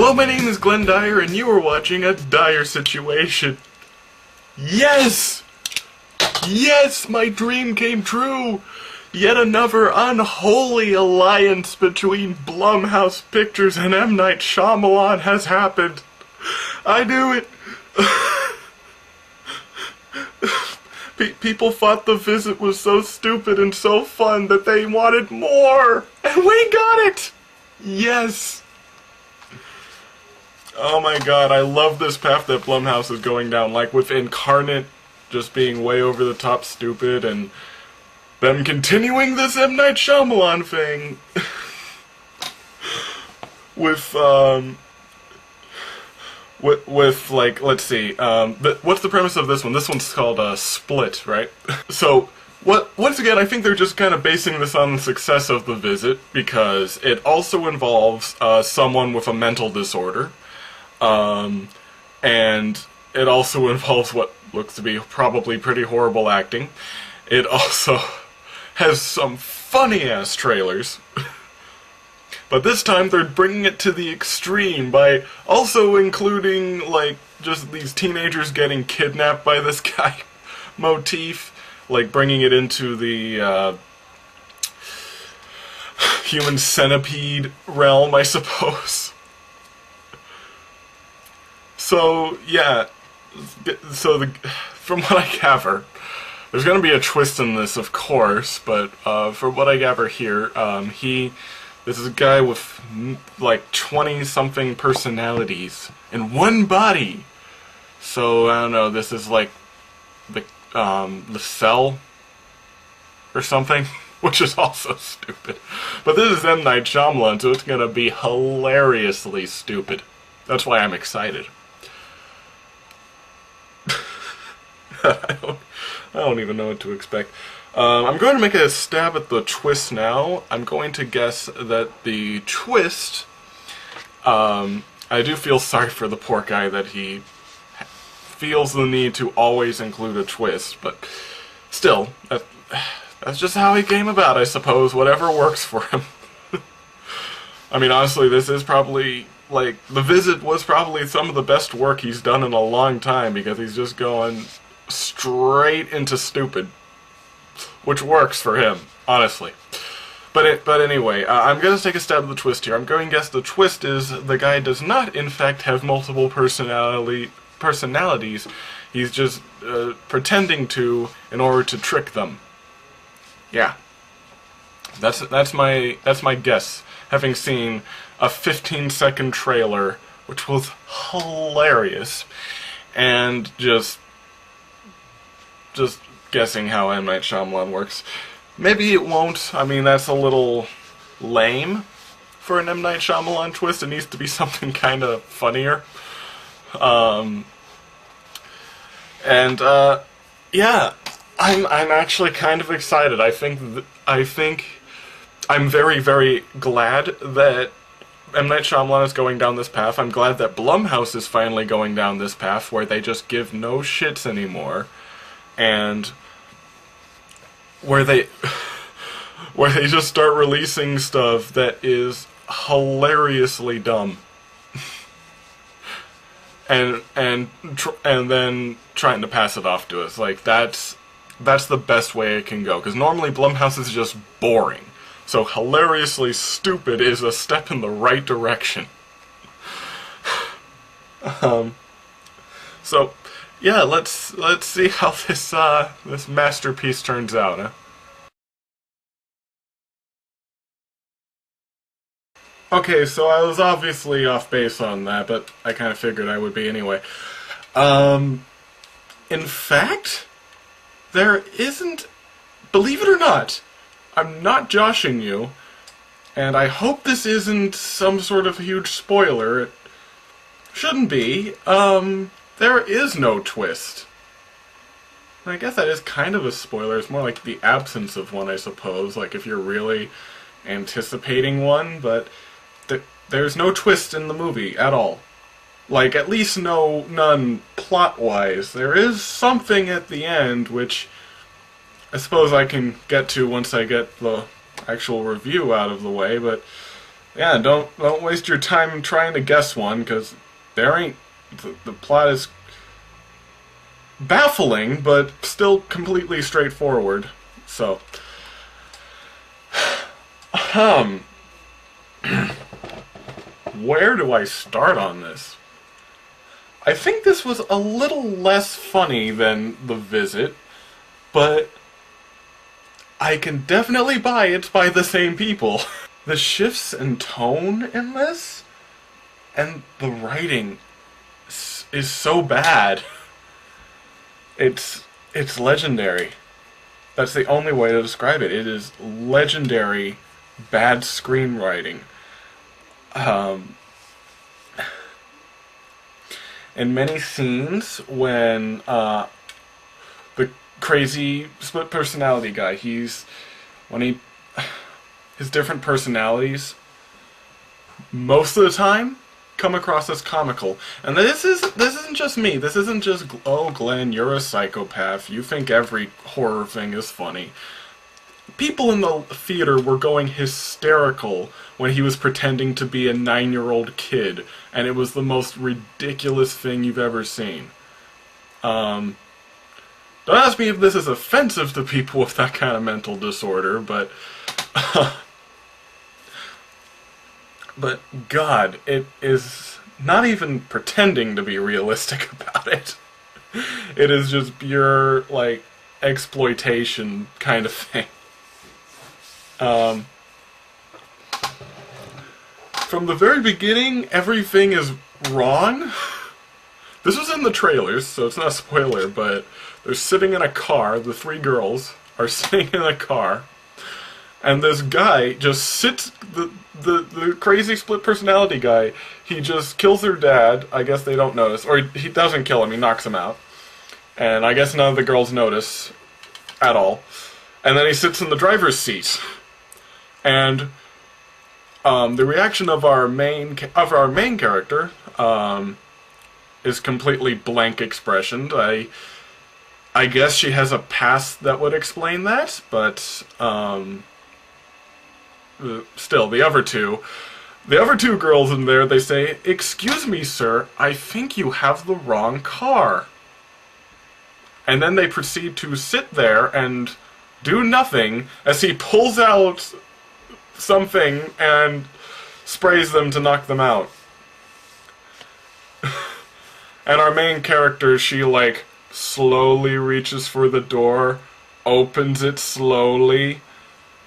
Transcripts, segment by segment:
Hello, my name is Glenn Dyer, and you are watching a Dyer-Situation. Yes! Yes, my dream came true! Yet another unholy alliance between Blumhouse Pictures and M. Night Shyamalan has happened. I knew it! People thought The Visit was so stupid and so fun that they wanted more! And we got it! Yes! Oh my god, I love this path that Blumhouse is going down, like with Incarnate just being way over the top stupid, and them continuing this M. Night Shyamalan thing with like, let's see, what's the premise of this one? This one's called Split, right? So, once again, I think they're just kind of basing this on the success of The Visit, because it also involves someone with a mental disorder. And it also involves what looks to be probably pretty horrible acting. It also has some funny-ass trailers. But this time they're bringing it to the extreme by also including, like, just these teenagers getting kidnapped by this guy motif. Like, bringing it into the, human centipede realm, I suppose. So, yeah, from what I gather, there's going to be a twist in this, of course, but from what I gather here, this is a guy with, like, 20-something personalities in one body. So, I don't know, this is like the Cell or something, which is also stupid. But this is M. Night Shyamalan, so it's going to be hilariously stupid. That's why I'm excited. I don't even know what to expect. I'm going to make a stab at the twist now. I'm going to guess that the twist, I do feel sorry for the poor guy that he feels the need to always include a twist, but still, that's just how he came about, I suppose. Whatever works for him. I mean, honestly, this is probably, like, The Visit was probably some of the best work he's done in a long time, because he's just going straight into stupid, which works for him, honestly. But anyway, I'm going to take a stab at the twist here. I'm going to guess the twist is the guy does not, in fact, have multiple personalities. He's just pretending to in order to trick them. Yeah, that's my guess. Having seen a 15-second trailer, which was hilarious, and just guessing how M. Night Shyamalan works. Maybe it won't. I mean, that's a little lame for an M. Night Shyamalan twist. It needs to be something kind of funnier. Yeah, I'm actually kind of excited. I think I'm very, very glad that M. Night Shyamalan is going down this path. I'm glad that Blumhouse is finally going down this path where they just give no shits anymore. And where they just start releasing stuff that is hilariously dumb, and then trying to pass it off to us. Like, that's the best way it can go, because normally Blumhouse is just boring. So hilariously stupid is a step in the right direction. So, yeah, let's see how this masterpiece turns out, huh? Okay, so I was obviously off base on that, but I kind of figured I would be anyway. In fact, there isn't, believe it or not, I'm not joshing you, and I hope this isn't some sort of huge spoiler. It shouldn't be. There is no twist. I guess that is kind of a spoiler. It's more like the absence of one, I suppose, like if you're really anticipating one, but there's no twist in the movie at all. Like, at least none plot-wise. There is something at the end, which I suppose I can get to once I get the actual review out of the way, but Yeah, don't waste your time trying to guess one, because there ain't... The plot is baffling, but still completely straightforward. So... Where do I start on this? I think this was a little less funny than The Visit, but I can definitely buy it's by the same people. The shifts in tone in this, and the writing is so bad. It's legendary. That's the only way to describe it. It is legendary bad screenwriting. In many scenes when the crazy split personality guy, his different personalities most of the time come across as comical. And this isn't just me. This isn't just, oh Glenn, you're a psychopath. You think every horror thing is funny. People in the theater were going hysterical when he was pretending to be a 9-year-old kid, and it was the most ridiculous thing you've ever seen. Don't ask me if this is offensive to people with that kind of mental disorder, but... but God, it is not even pretending to be realistic about it. It is just pure, like, exploitation kind of thing. From the very beginning, everything is wrong. This was in the trailers, so it's not a spoiler, but they're sitting in a car, the 3 girls are sitting in a car, and this guy just sits, the crazy split personality guy, he just kills their dad. I guess they don't notice, or he doesn't kill him, he knocks him out. And I guess none of the girls notice at all. And then he sits in the driver's seat. And the reaction of our main character is completely blank expression. I guess she has a past that would explain that, but still, the other two girls in there, they say, "Excuse me, sir, I think you have the wrong car." And then they proceed to sit there and do nothing as he pulls out something and sprays them to knock them out. And our main character, she like slowly reaches for the door, opens it slowly,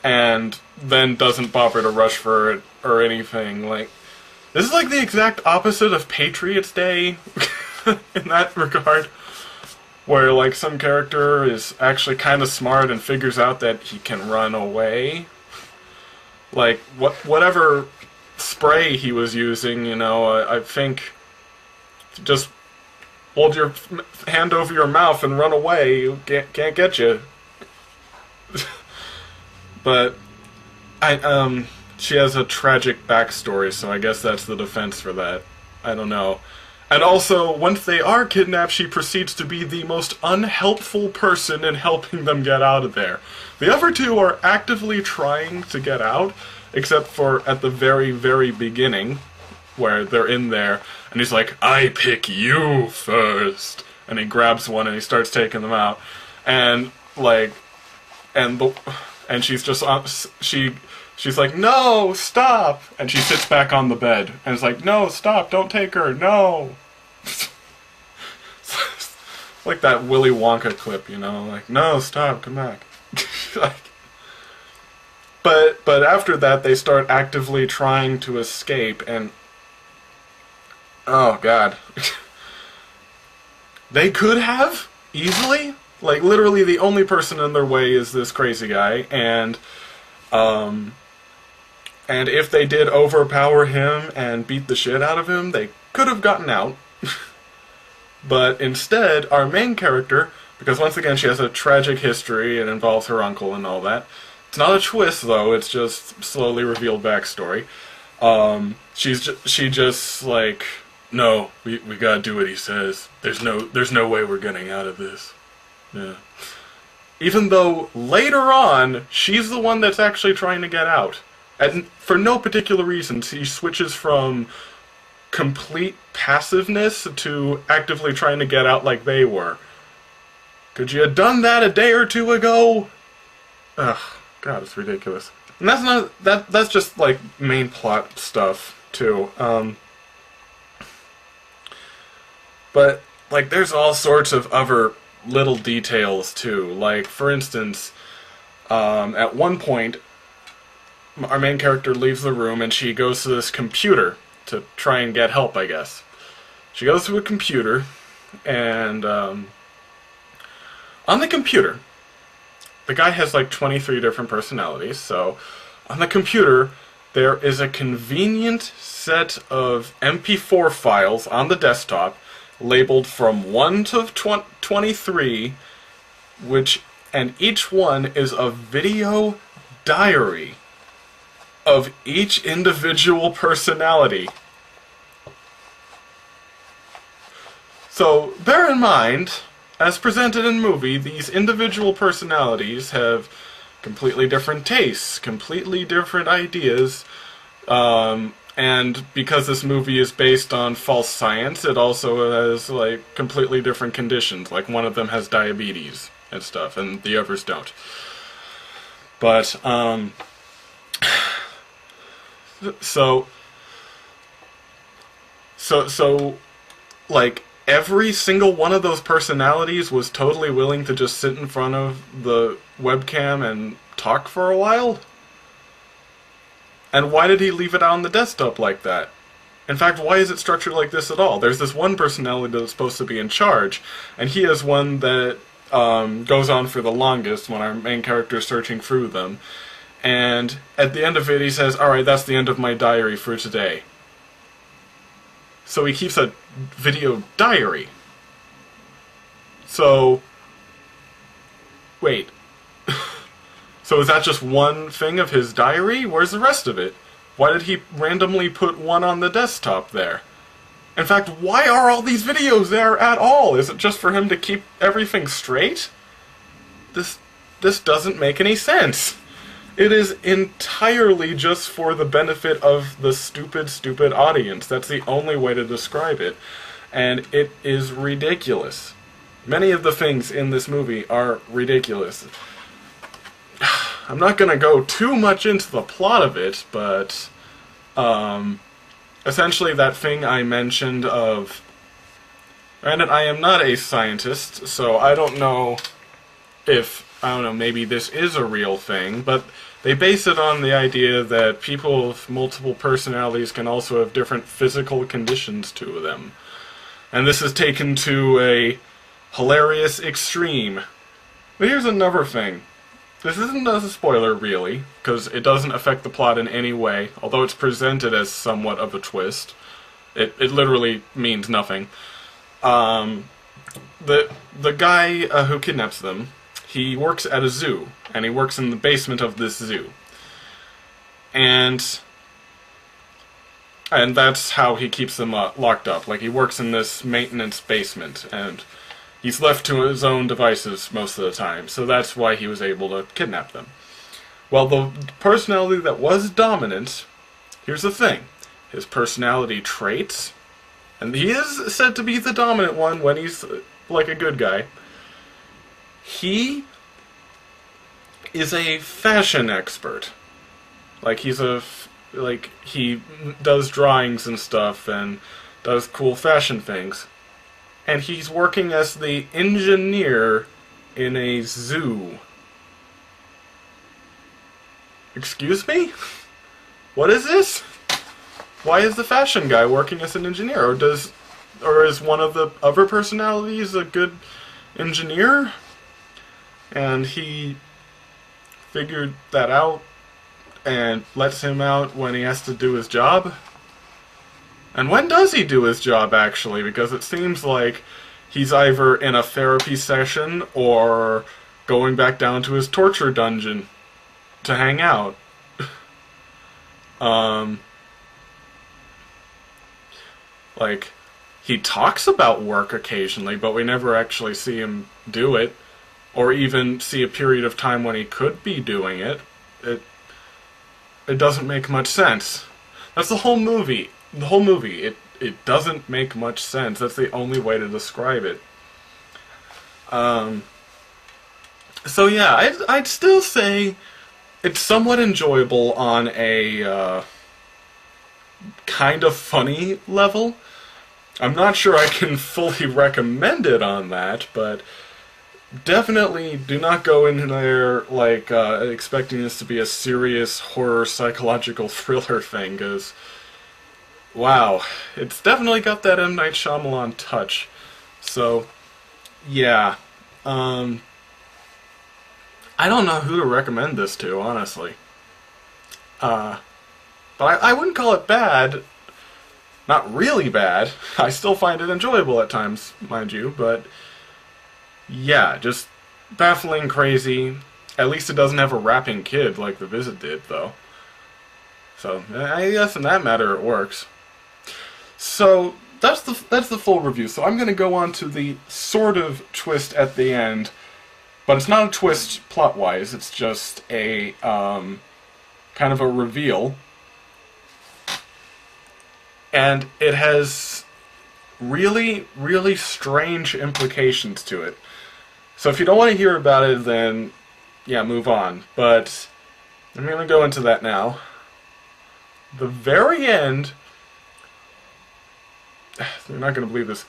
and then doesn't bother to rush for it or anything. Like, this is like the exact opposite of Patriots Day in that regard, where like some character is actually kind of smart and figures out that he can run away. Like, whatever spray he was using, you know, I think just hold your hand over your mouth and run away. You can't get you. But she has a tragic backstory, so I guess that's the defense for that. I don't know. And also, once they are kidnapped, she proceeds to be the most unhelpful person in helping them get out of there. The other two are actively trying to get out, except for at the very, very beginning, where they're in there, and he's like, "I pick you first," and he grabs one and he starts taking them out, and like, and she's just she's like, "No, stop!" And she sits back on the bed, and it's like, "No, stop! Don't take her! No!" Like that Willy Wonka clip, you know, like, "No, stop! Come back!" Like, but after that, they start actively trying to escape, and oh God, they could have easily, like, literally the only person in their way is this crazy guy, and if they did overpower him and beat the shit out of him, they could have gotten out. But instead, our main character, because once again she has a tragic history, it involves her uncle and all that. It's not a twist though, it's just slowly revealed backstory. She just like, "No, we gotta do what he says. There's no way we're getting out of this." Yeah. Even though later on, she's the one that's actually trying to get out. And for no particular reason, he switches from complete passiveness to actively trying to get out like they were. Could you have done that a day or two ago? Ugh, God, it's ridiculous. And that's not that's just like main plot stuff too. But like there's all sorts of other little details too. Like for instance, at one point our main character leaves the room and she goes to this computer to try and get help, I guess. She goes to a computer and on the computer, the guy has like 23 different personalities, so on the computer there is a convenient set of MP4 files on the desktop labeled from 1 to 23, and each one is a video diary of each individual personality. So bear in mind, as presented in the movie, these individual personalities have completely different tastes, completely different ideas, and because this movie is based on false science, it also has, like, completely different conditions. Like, one of them has diabetes and stuff, and the others don't. But, So, like, every single one of those personalities was totally willing to just sit in front of the webcam and talk for a while? And why did he leave it on the desktop like that? In fact, why is it structured like this at all? There's this one personality that's supposed to be in charge, and he is one that goes on for the longest when our main character is searching through them. And at the end of it, he says, "Alright, that's the end of my diary for today." So he keeps a video diary. So, wait. So is that just one thing of his diary? Where's the rest of it? Why did he randomly put one on the desktop there? In fact, why are all these videos there at all? Is it just for him to keep everything straight? This doesn't make any sense. It is entirely just for the benefit of the stupid audience. That's the only way to describe it. And it is ridiculous. Many of the things in this movie are ridiculous. I'm not going to go too much into the plot of it, but essentially that thing I mentioned of... Granted, I am not a scientist, so I don't know if... I don't know, maybe this is a real thing, but they base it on the idea that people with multiple personalities can also have different physical conditions to them. And this is taken to a hilarious extreme. But here's another thing. This isn't a spoiler, really, because it doesn't affect the plot in any way, although it's presented as somewhat of a twist. It literally means nothing. The guy who kidnaps them, he works at a zoo, and he works in the basement of this zoo. And that's how he keeps them locked up. Like, he works in this maintenance basement, and he's left to his own devices most of the time, so that's why he was able to kidnap them. Well, the personality that was dominant, here's the thing. His personality traits, and he is said to be the dominant one when he's like a good guy. He is a fashion expert. Like, he does drawings and stuff and does cool fashion things. And he's working as the engineer in a zoo. Excuse me? What is this? Why is the fashion guy working as an engineer? Or is one of the other personalities a good engineer? And he figured that out and lets him out when he has to do his job? And when does he do his job, actually? Because it seems like he's either in a therapy session or going back down to his torture dungeon to hang out. Like, he talks about work occasionally, but we never actually see him do it, or even see a period of time when he could be doing it. it doesn't make much sense. That's the whole movie. The whole movie. It doesn't make much sense. That's the only way to describe it. So yeah, I'd still say it's somewhat enjoyable on a kind of funny level. I'm not sure I can fully recommend it on that, but definitely do not go in there like expecting this to be a serious horror psychological thriller thing, because wow, it's definitely got that M. Night Shyamalan touch. So yeah, I don't know who to recommend this to, honestly. But I wouldn't call it bad. Not really bad. I still find it enjoyable at times, mind you, but yeah, just baffling, crazy. At least it doesn't have a rapping kid like The Visit did, though. So, I guess in that matter it works. So, that's the full review. So I'm going to go on to the sort of twist at the end, but it's not a twist plot-wise, it's just a kind of a reveal. And it has really, really strange implications to it. So if you don't want to hear about it, then yeah, move on. But I'm going to go into that now. The very end, you're not going to believe this.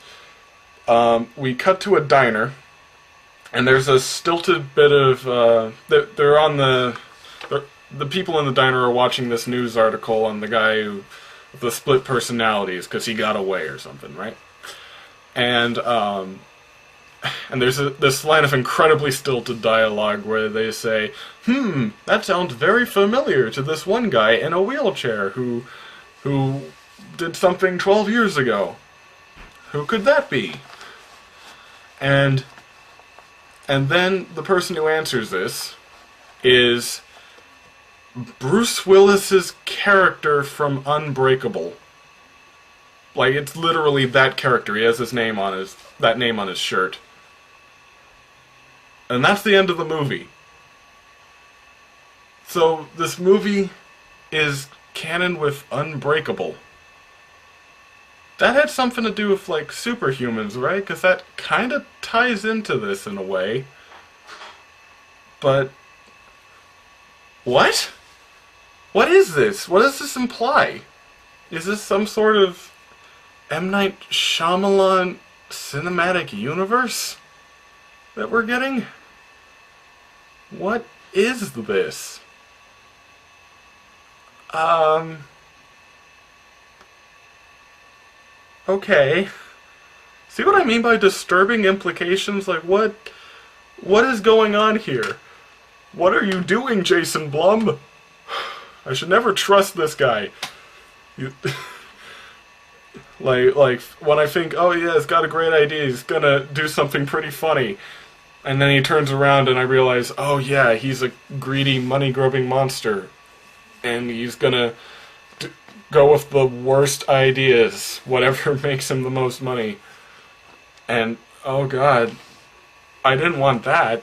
We cut to a diner, and there's a stilted bit of they're on the people in the diner are watching this news article on the guy who the split personalities because he got away or something, right? And there's this line of incredibly stilted dialogue where they say, that sounds very familiar to this one guy in a wheelchair who did something 12 years ago. Who could that be? And then the person who answers this is Bruce Willis's character from Unbreakable. Like, it's literally that character. He has his name on that name on his shirt. And that's the end of the movie. So, this movie is canon with Unbreakable. That had something to do with, like, superhumans, right? Because that kind of ties into this in a way. But what? What is this? What does this imply? Is this some sort of M. Night Shyamalan cinematic universe that we're getting? What is this? Okay. See what I mean by disturbing implications? Like, what is going on here? What are you doing, Jason Blum? I should never trust this guy. Like when I think, oh yeah, he's got a great idea, he's gonna do something pretty funny, and then he turns around and I realize, oh yeah, he's a greedy, money-grubbing monster, and he's gonna go with the worst ideas, whatever makes him the most money. And oh god, I didn't want that.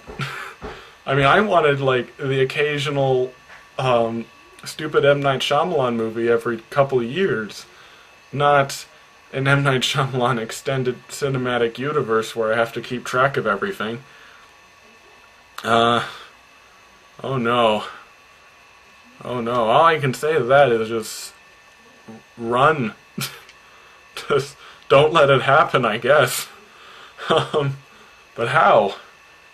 I mean, I wanted like the occasional stupid M. Night Shyamalan movie every couple of years, not an M. Night Shyamalan extended cinematic universe where I have to keep track of everything. Oh no. Oh no. All I can say to that is just run. Just don't let it happen, I guess. But how?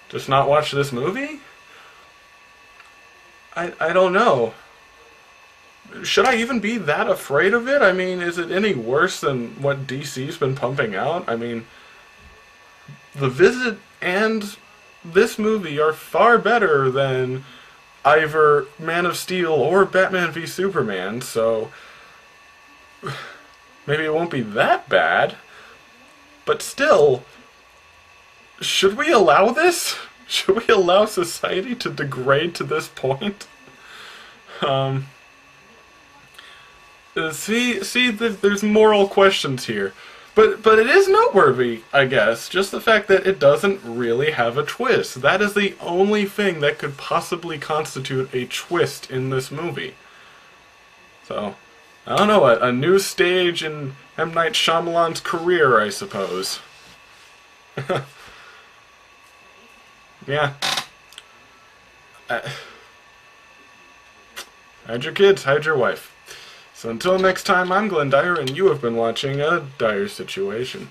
Just not watch this movie? I don't know. Should I even be that afraid of it? I mean, is it any worse than what DC's been pumping out? I mean, The Visit and this movie are far better than either Man of Steel or Batman v Superman, so maybe it won't be that bad. But still, should we allow this? Should we allow society to degrade to this point? There's moral questions here. But it is noteworthy, I guess, just the fact that it doesn't really have a twist. That is the only thing that could possibly constitute a twist in this movie. So, I don't know, a new stage in M. Night Shyamalan's career, I suppose. Yeah. Hide your kids, hide your wife. So until next time, I'm Glenn Dyer, and you have been watching A Dire Situation.